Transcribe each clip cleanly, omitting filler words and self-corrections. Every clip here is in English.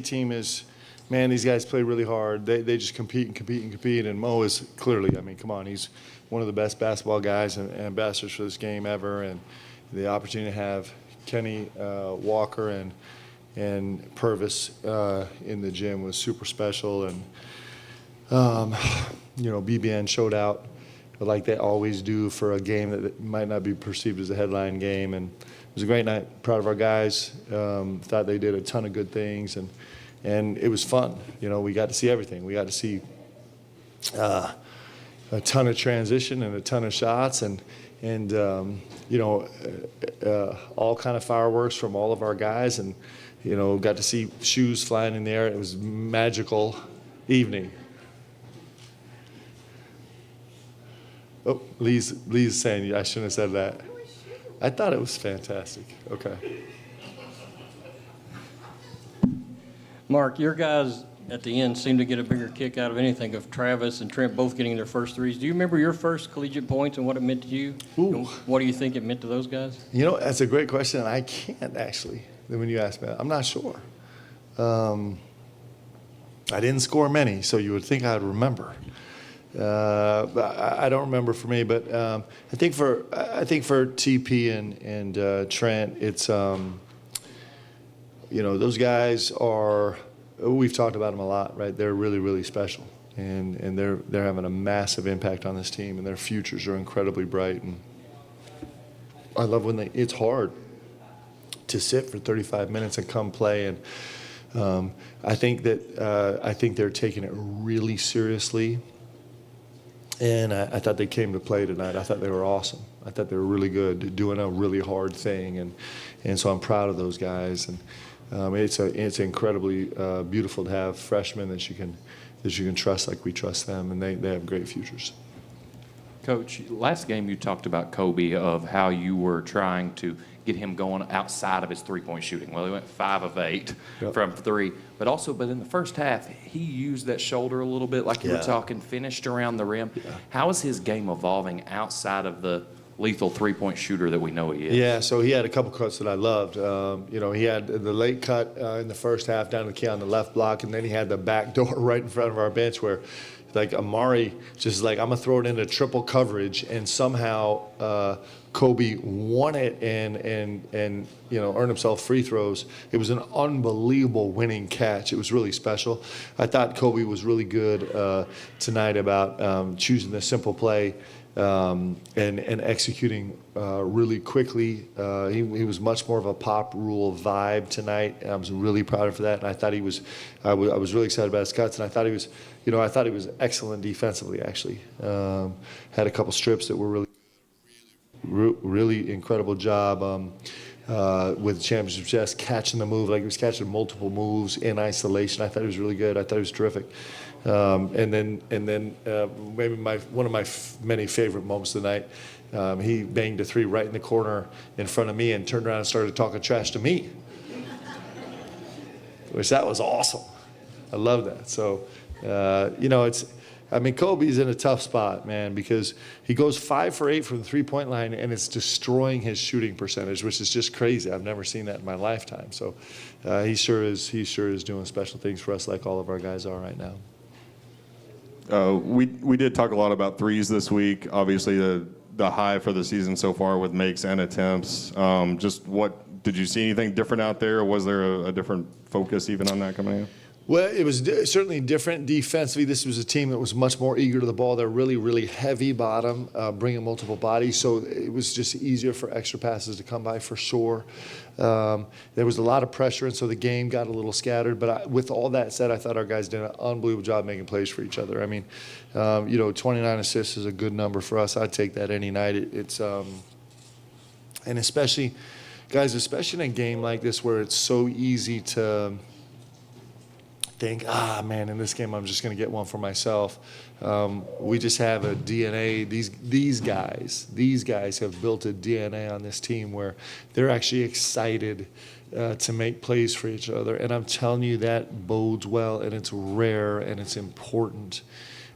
team is, man, these guys play really hard. They just compete. And Mo is clearly, I mean, come on, he's one of the best basketball guys and ambassadors for this game ever. And the opportunity to have Kenny Walker and Purvis in the gym was super special. And, BBN showed out like they always do for a game that might not be perceived as a headline game. And it was a great night. Proud of our guys. Thought they did a ton of good things. And it was fun. We got to see everything. We got to see a ton of transition and a ton of shots and all kind of fireworks from all of our guys. And, got to see shoes flying in the air. It was a magical evening. Oh, Lee's saying I shouldn't have said that. I thought it was fantastic. Okay. Mark, your guys at the end seemed to get a bigger kick out of anything of Travis and Trent both getting their first threes. Do you remember your first collegiate points and what it meant to you? Ooh. What do you think it meant to those guys? That's a great question, and I can't actually. When you ask me that, I'm not sure. I didn't score many, so you would think I'd remember. But I don't remember for me. But I think for TP and Trent, it's those guys are. We've talked about them a lot, right? They're really, really special, and they're having a massive impact on this team, and their futures are incredibly bright. And I love when it's hard to sit for 35 minutes and come play. And I think they're taking it really seriously. And I thought they came to play tonight. I thought they were awesome. I thought they were really good, doing a really hard thing. And so I'm proud of those guys. And it's incredibly beautiful to have freshmen that you can trust like we trust them, and they have great futures. Coach, last game you talked about Kobe, of how you were trying to get him going outside of his three-point shooting. Well, he went 5 of 8 from 3, but in the first half, he used that shoulder a little bit, like you were talking, finished around the rim. Yeah. How is his game evolving outside of the lethal three-point shooter that we know he is? Yeah, so he had a couple cuts that I loved. He had the late cut in the first half down the key on the left block, and then he had the back door right in front of our bench where, like, Amari just like, I'm going to throw it into triple coverage, and somehow Kobe won it and earned himself free throws. It was an unbelievable winning catch. It was really special. I thought Kobe was really good tonight about choosing the simple play and executing really quickly. He was much more of a pop rule vibe tonight. I was really proud of him for that, and I thought I was really excited about his cuts, and I thought he was excellent defensively, actually. Had a couple strips that were really incredible job with championship chess, catching the move. Like, he was catching multiple moves in isolation. I thought he was really good. I thought he was terrific. And then maybe one of my many favorite moments of the night, he banged a 3 right in the corner in front of me and turned around and started talking trash to me, which that was awesome. I love that. So, Kobe's in a tough spot, man, because he goes 5 for 8 from the three-point line, and it's destroying his shooting percentage, which is just crazy. I've never seen that in my lifetime. So he sure is doing special things for us, like all of our guys are right now. We did talk a lot about threes this week. Obviously, the high for the season so far with makes and attempts. Did you see anything different out there? Or was there a different focus even on that coming in? Well, it was certainly different defensively. This was a team that was much more eager to the ball. They're really, really heavy bottom, bringing multiple bodies. So it was just easier for extra passes to come by for sure. There was a lot of pressure, and so the game got a little scattered. But with all that said, I thought our guys did an unbelievable job making plays for each other. 29 assists is a good number for us. I'd take that any night. And especially in a game like this where it's so easy to think, in this game I'm just going to get one for myself. We just have a DNA. These guys have built a DNA on this team where they're actually excited to make plays for each other. And I'm telling you, that bodes well, and it's rare, and it's important.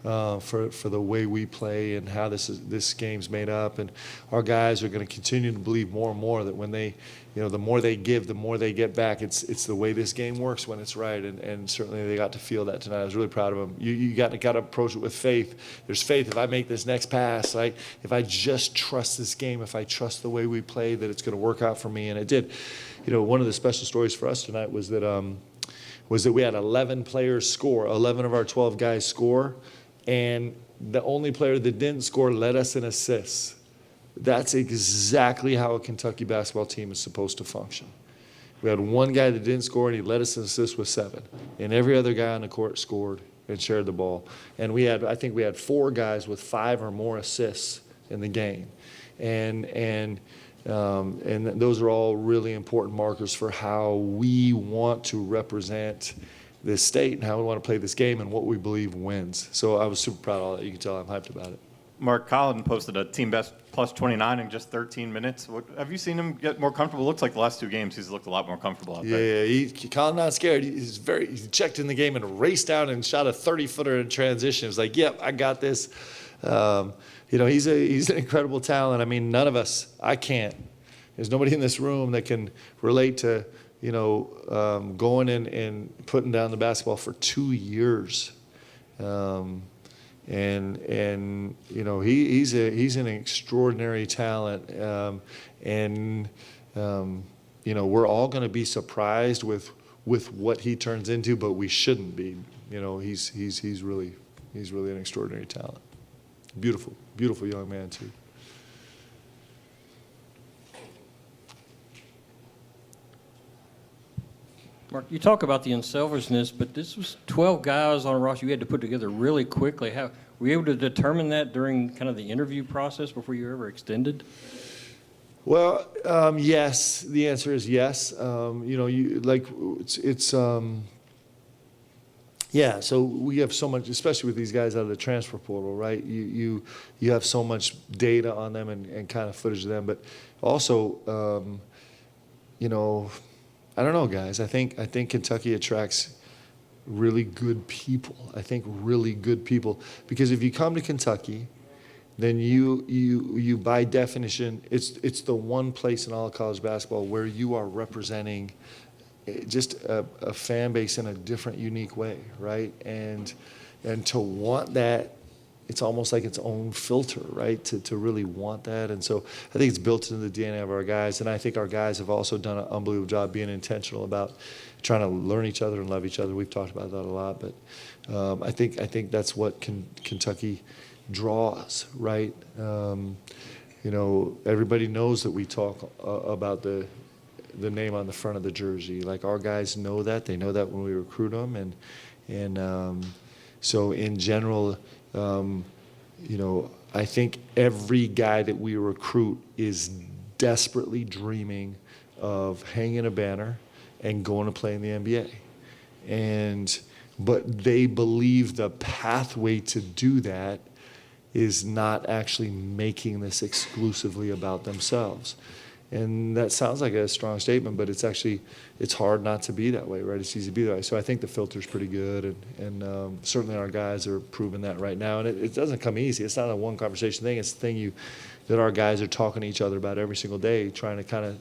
for the way we play and how this game's made up. And our guys are going to continue to believe more and more that when they, the more they give, the more they get back. It's the way this game works when it's right, and certainly they got to feel that tonight. I was really proud of them. You got to approach it with faith. There's faith. If I make this next pass, right? If I just trust this game, if I trust the way we play, that it's going to work out for me, and it did. One of the special stories for us tonight was that we had 11 players score, 11 of our 12 guys score, and the only player that didn't score led us in assists. That's exactly how a Kentucky basketball team is supposed to function. We had one guy that didn't score, and he led us in assists with 7. And every other guy on the court scored and shared the ball. And I think we had 4 guys with 5 or more assists in the game. And those are all really important markers for how we want to represent this state and how we want to play this game and what we believe wins. So I was super proud of all that. You can tell I'm hyped about it. Mark, Colin posted a team best plus 29 in just 13 minutes. Have you seen him get more comfortable? It looks like the last 2 games he's looked a lot more comfortable out there. Yeah, Colin not scared. He checked in the game and raced down and shot a 30-footer in transition. It's like, yep, I got this. He's an incredible talent. I mean, none of us, I can't. There's nobody in this room that can relate to, going and putting down the basketball for 2 years. He's an extraordinary talent. We're all going to be surprised with what he turns into, but we shouldn't be. He's really an extraordinary talent. Beautiful, beautiful young man too. Mark, you talk about the unselfishness, but this was 12 guys on a roster you had to put together really quickly. Were you able to determine that during kind of the interview process before you were ever extended? Well, yes. The answer is yes. Yeah. So we have so much, especially with these guys out of the transfer portal, right? You have so much data on them and kind of footage of them, but also, I don't know, guys. I think Kentucky attracts really good people. I think really good people, because if you come to Kentucky, then you by definition, it's the one place in all of college basketball where you are representing just a fan base in a different, unique way, right? And to want that, it's almost like its own filter, right? To really want that. And so I think it's built into the DNA of our guys. And I think our guys have also done an unbelievable job being intentional about trying to learn each other and love each other. We've talked about that a lot. But I think that's what Kentucky draws, right? Everybody knows that we talk about the name on the front of the jersey. Like, our guys know that. They know that when we recruit them. And so in general, I think every guy that we recruit is desperately dreaming of hanging a banner and going to play in the NBA. But they believe the pathway to do that is not actually making this exclusively about themselves. And that sounds like a strong statement, but it's hard not to be that way, right? It's easy to be that way. So I think the filter's pretty good, and certainly our guys are proving that right now. And it doesn't come easy. It's not a one conversation thing. It's the thing that our guys are talking to each other about every single day, trying to kind of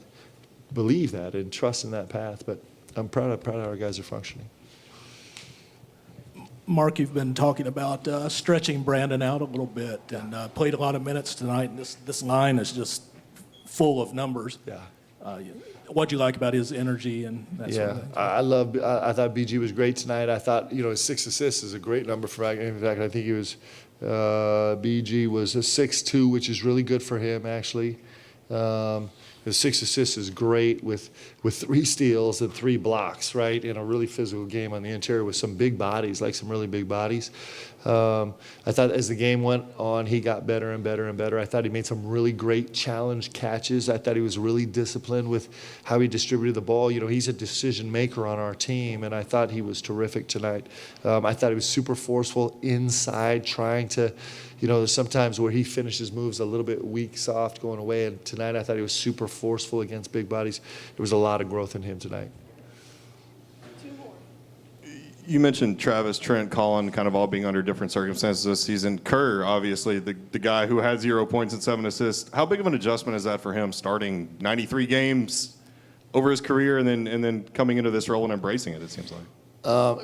believe that and trust in that path. But I'm proud of how our guys are functioning. Mark, you've been talking about stretching Brandon out a little bit, and played a lot of minutes tonight. And this line is just full of numbers. Yeah. What'd you like about his energy and that sort of thing? I thought BG was great tonight. I thought, his 6 assists is a great number for him. In fact, I think BG was a 6'2", which is really good for him, actually. His 6 assists is great with 3 steals and 3 blocks, right, in a really physical game on the interior with some big bodies, like some really big bodies. I thought as the game went on, he got better and better and better. I thought he made some really great challenge catches. I thought he was really disciplined with how he distributed the ball. He's a decision maker on our team, and I thought he was terrific tonight. I thought he was super forceful inside, trying to, there's sometimes where he finishes moves a little bit weak, soft, going away. And tonight I thought he was super forceful against big bodies. There was a lot of growth in him tonight. You mentioned Travis, Trent, Colin kind of all being under different circumstances this season. Kerr, obviously, the guy who had 0 points and 7 assists. How big of an adjustment is that for him, starting 93 games over his career and then coming into this role and embracing it seems like?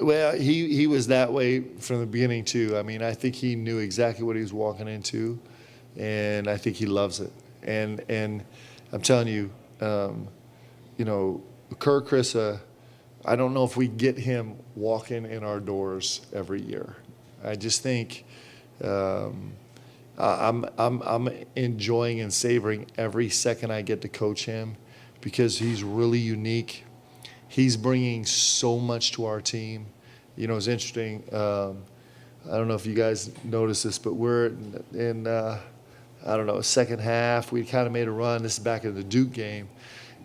Well, he was that way from the beginning, too. I mean, I think he knew exactly what he was walking into, and I think he loves it. And I'm telling you, Kerr Krissa, I don't know if we get him walking in our doors every year. I just think I'm enjoying and savoring every second I get to coach him because he's really unique. He's bringing so much to our team. It's interesting. I don't know if you guys noticed this, but we're in second half. We kind of made a run. This is back in the Duke game.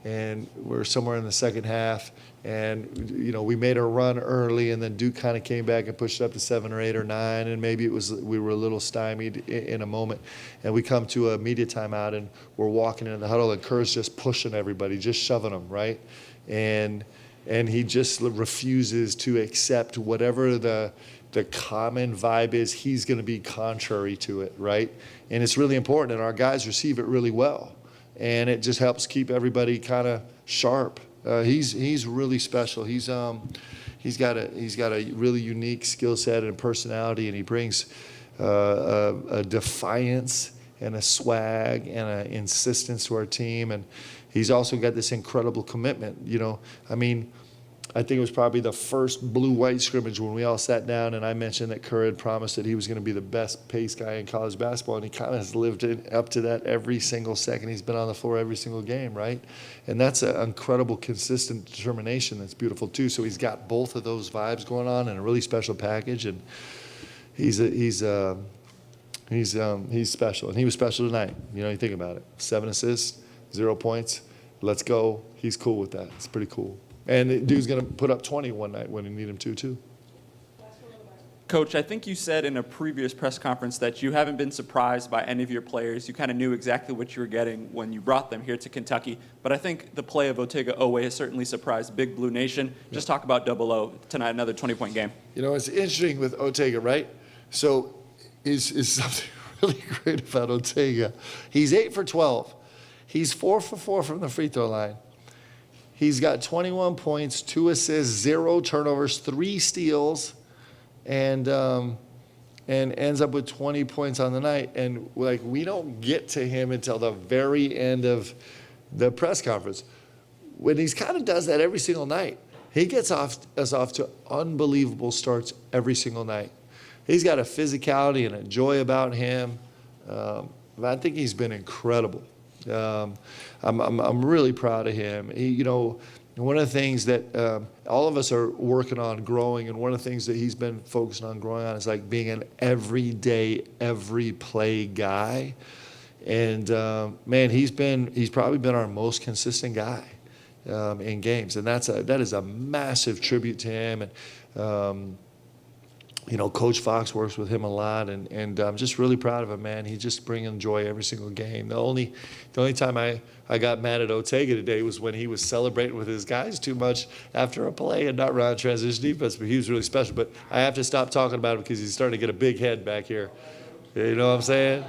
And we're somewhere in the second half. And, we made a run early, and then Duke kind of came back and pushed it up to 7 or 8 or 9. And maybe we were a little stymied in a moment. And we come to a media timeout, and we're walking in the huddle, and Kerr's just pushing everybody, just shoving them, right? And he just refuses to accept whatever the common vibe is. He's going to be contrary to it, right? And it's really important, and our guys receive it really well. And it just helps keep everybody kind of sharp. He's really special. He's got a really unique skill set and personality, and he brings a defiance and a swag and an insistence to our team. And he's also got this incredible commitment. I think it was probably the first blue-white scrimmage when we all sat down, and I mentioned that Kerr had promised that he was going to be the best pace guy in college basketball, and he kind of has lived up to that every single second. He's been on the floor every single game, right? And that's an incredible, consistent determination that's beautiful, too. So he's got both of those vibes going on in a really special package, and he's special. And he was special tonight. You think about it. 7 assists, 0 points. Let's go. He's cool with that. It's pretty cool. And the dude's going to put up 20 one night when you need him to, too. Coach, I think you said in a previous press conference that you haven't been surprised by any of your players. You kind of knew exactly what you were getting when you brought them here to Kentucky. But I think the play of Otega Oweh has certainly surprised Big Blue Nation. Just talk about Double O tonight, another 20-point game. It's interesting with Otega, right? So is something really great about Otega. He's 8 for 12. He's 4 for 4 from the free throw line. He's got 21 points, 2 assists, 0 turnovers, 3 steals, and ends up with 20 points on the night. And we don't get to him until the very end of the press conference. When he kind of does that every single night, he gets us off to unbelievable starts every single night. He's got a physicality and a joy about him. I think he's been incredible. I'm really proud of him. One of the things that all of us are working on growing, and one of the things that he's been focused on growing on is being an everyday, every play guy. And man, he's probably been our most consistent guy in games, and that is a massive tribute to him. And Coach Fox works with him a lot, and I'm just really proud of him, man. He's just bringing joy every single game. The only time I got mad at Otega today was when he was celebrating with his guys too much after a play and not run transition defense, but he was really special. But I have to stop talking about him because he's starting to get a big head back here. You know what I'm saying?